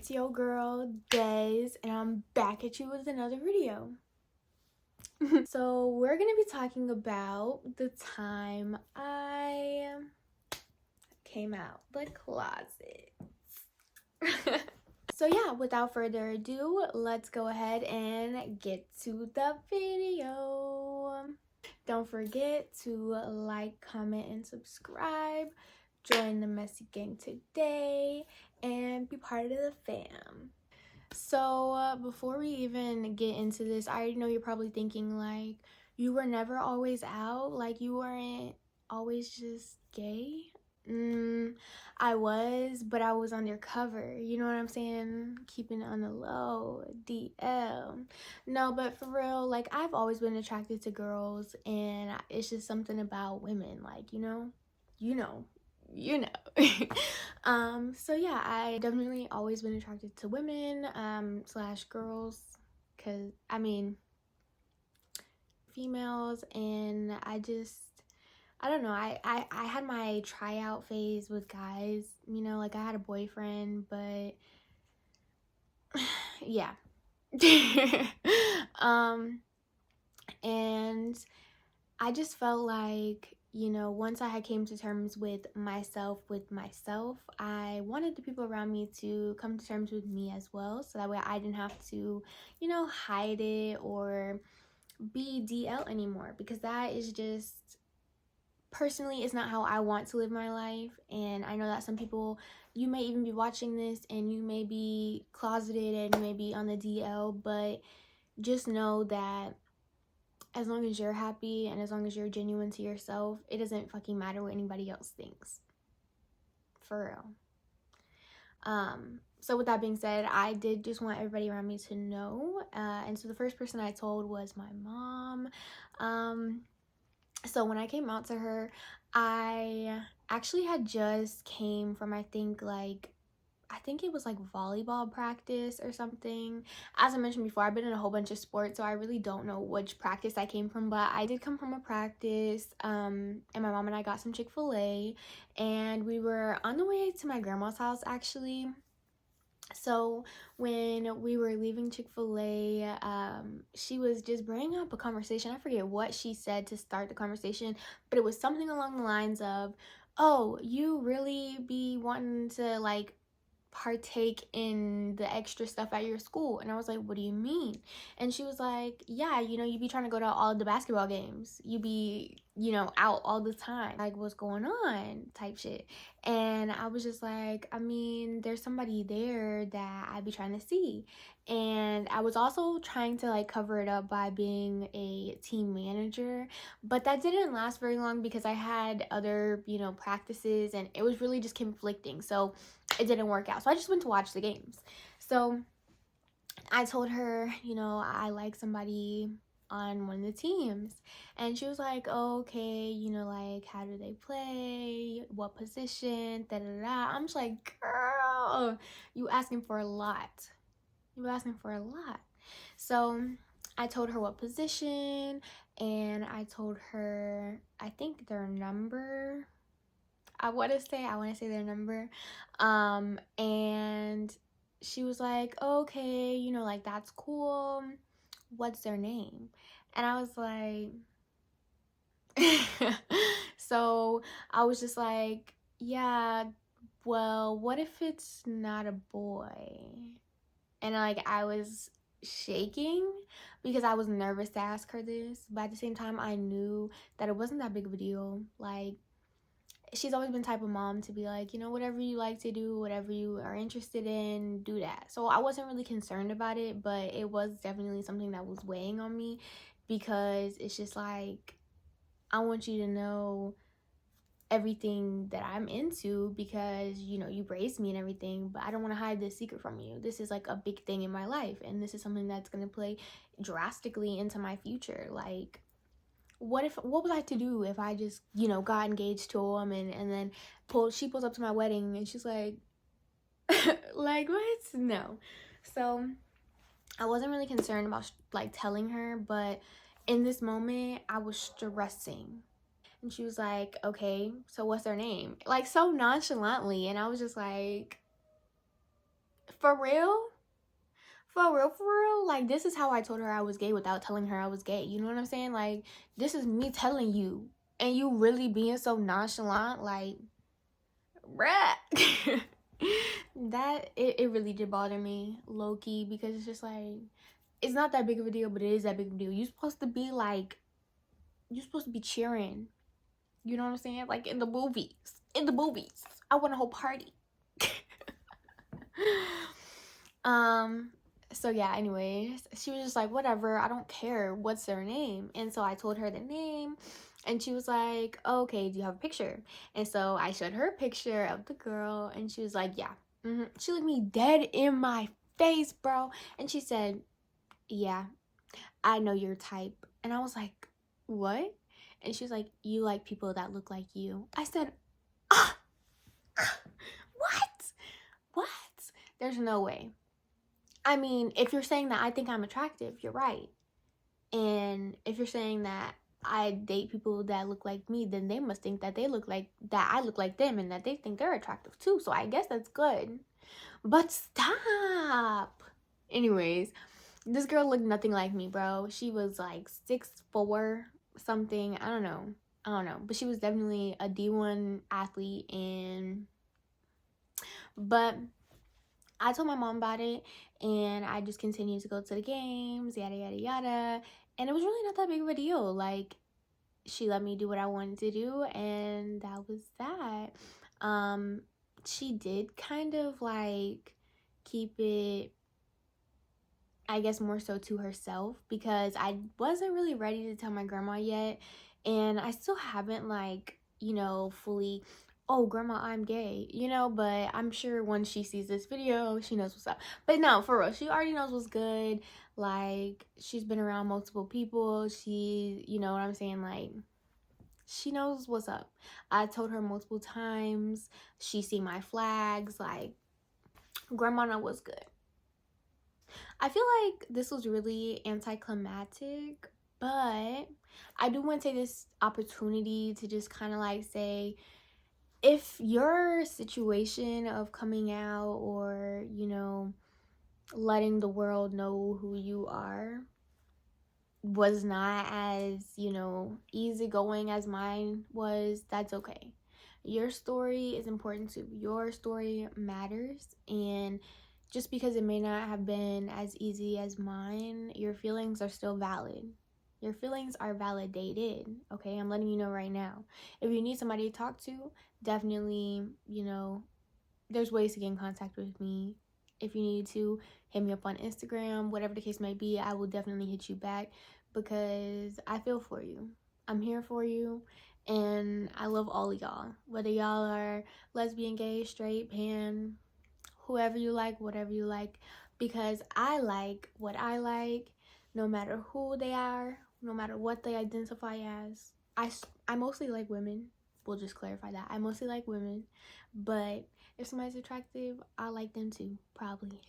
it's your girl Des, and I'm back at you with another video. So we're gonna be talking about the time I came out the closet. So yeah, without further ado, let's go ahead and get to the video. Don't forget to like, comment, and subscribe. Join the messy gang today and be part of the fam. So before we even get into this, I already know you're probably thinking like, you were never always out, like you weren't always just gay. I was, but I was undercover, you know what I'm saying? Keeping it on the low, DL. No, but for real, like I've always been attracted to girls, and it's just something about women, like, you know. So yeah, I definitely always been attracted to women slash girls, because I mean females, and I don't know, I had my tryout phase with guys, you know, like I had a boyfriend, but yeah. And I just felt like, you know, once I had came to terms with myself, I wanted the people around me to come to terms with me as well, so that way I didn't have to, you know, hide it or be DL anymore, because that is just, personally, it's not how I want to live my life. And I know that some people, you may even be watching this and you may be closeted and you may be on the DL, but just know that as long as you're happy and as long as you're genuine to yourself, it doesn't fucking matter what anybody else thinks. For real. So with that being said, I did just want everybody around me to know. And so the first person I told was my mom. So when I came out to her, I actually had just came from, I think it was like volleyball practice or something. As I mentioned before, I've been in a whole bunch of sports, so I really don't know which practice I came from, but I did come from a practice, and my mom and I got some Chick-fil-A, and we were on the way to my grandma's house, actually. So when we were leaving Chick-fil-A, she was just bringing up a conversation. I forget what she said to start the conversation, but it was something along the lines of, oh, you really be wanting to like partake in the extra stuff at your school? And I was like, what do you mean? And she was like, yeah, you know, you be trying to go to all the basketball games, you be, you know, out all the time, like what's going on type shit. And I was just like, I mean, there's somebody there that I be trying to see. And I was also trying to like cover it up by being a team manager, but that didn't last very long because I had other, you know, practices, and it was really just conflicting, so it didn't work out. So I just went to watch the games. So I told her, you know, I like somebody on one of the teams, and she was like, oh, okay, you know, like how do they play, what position, da da da. I'm just like, girl, you asking for a lot. So I told her what position, and I told her, I think their number. I want to say their number. And she was like, okay, you know, like that's cool. What's their name? And I was like, so I was just like, yeah, well, what if it's not a boy? And like I was shaking because I was nervous to ask her this, but at the same time I knew that it wasn't that big of a deal. Like, she's always been the type of mom to be like, you know, whatever you like to do, whatever you are interested in, do that. So I wasn't really concerned about it, but it was definitely something that was weighing on me, because it's just like, I want you to know everything that I'm into, because, you know, you raised me and everything, but I don't want to hide this secret from you. This is like a big thing in my life, and this is something that's going to play drastically into my future. Like, what was I to do if I just, you know, got engaged to a woman, and then she pulls up to my wedding and she's like, like, what? No. So I wasn't really concerned about like telling her, but in this moment I was stressing. And she was like, okay, so what's their name? Like, so nonchalantly. And I was just like For real? For real, for real? Like, this is how I told her I was gay without telling her I was gay. You know what I'm saying? Like, this is me telling you. And you really being so nonchalant, like, bruh. It really did bother me, low-key, because it's just like, it's not that big of a deal, but it is that big of a deal. You're supposed to be like, you're supposed to be cheering. You know what I'm saying? Like, in the movies. In the movies. I want a whole party. So yeah, anyways, she was just like, whatever, I don't care, what's their name? And so I told her the name, and she was like, oh, okay, do you have a picture? And so I showed her a picture of the girl, and she was like, yeah. She looked me dead in my face, bro, and she said, yeah, I know your type. And I was like, what? And she was like, you like people that look like you. I said, what? There's no way. I mean, if you're saying that I think I'm attractive, you're right. And if you're saying that I date people that look like me, then they must think that they look like, that I look like them, and that they think they're attractive too. So I guess that's good. But stop. Anyways, this girl looked nothing like me, bro. She was like 6'4" something. I don't know. But she was definitely a D1 athlete. But I told my mom about it, and I just continued to go to the games, yada, yada, yada. And it was really not that big of a deal. Like, she let me do what I wanted to do, and that was that. She did kind of, like, keep it, I guess, more so to herself, because I wasn't really ready to tell my grandma yet. And I still haven't, like, you know, fully, oh, grandma, I'm gay, you know, but I'm sure once she sees this video, she knows what's up. But no, for real, she already knows what's good. Like, she's been around multiple people. She, you know what I'm saying? Like, she knows what's up. I told her multiple times. She see my flags. Like, grandma know what's good. I feel like this was really anticlimactic, but I do want to take this opportunity to just kind of like say, if your situation of coming out, or, you know, letting the world know who you are, was not as, you know, easygoing as mine was, that's okay. Your story is important too. Your story matters, and just because it may not have been as easy as mine, your feelings are still valid. Your feelings are validated, okay? I'm letting you know right now. If you need somebody to talk to, definitely, you know, there's ways to get in contact with me. If you need to, hit me up on Instagram, whatever the case may be, I will definitely hit you back, because I feel for you. I'm here for you, and I love all of y'all. Whether y'all are lesbian, gay, straight, pan, whoever you like, whatever you like, because I like what I like, no matter who they are, no matter what they identify as. I mostly like women. We'll just clarify that. I mostly like women, but if somebody's attractive, I like them too, probably.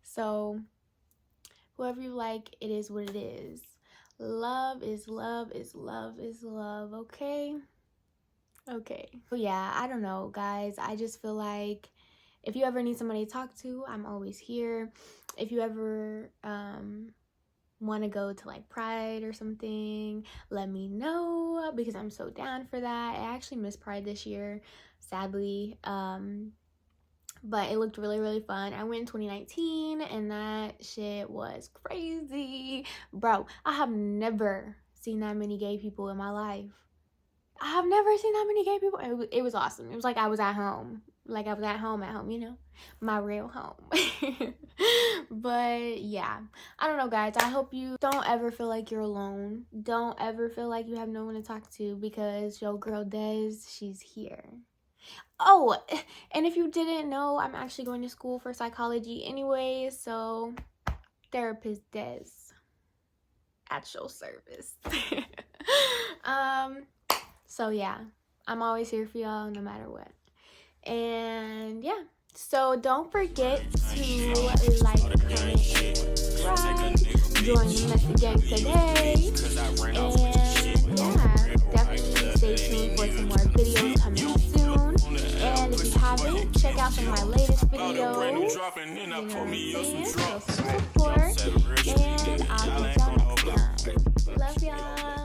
So whoever you like, it is what it is. Love is love is love is love, okay? Okay. So yeah, I don't know, guys. I just feel like if you ever need somebody to talk to, I'm always here. If you ever want to go to like Pride or something, let me know, because I'm so down for that. I actually missed Pride this year, sadly, but it looked really, really fun. I went in 2019, and that shit was crazy, bro. I have never seen that many gay people in my life. I have never seen that many gay people. It was awesome. It was like I was at home. Like I was at home, you know, my real home. But yeah, I don't know, guys. I hope you don't ever feel like you're alone. Don't ever feel like you have no one to talk to, because your girl Des, she's here. Oh, and if you didn't know, I'm actually going to school for psychology anyway, so therapist Des at your service. So yeah, I'm always here for y'all no matter what. And yeah, so don't forget to like, comment, and subscribe. Join the Messy Gang today. And yeah, definitely stay tuned for some more videos coming soon. And if you haven't, check out some of my latest videos. support, and I'll catch y'all next time. Love y'all.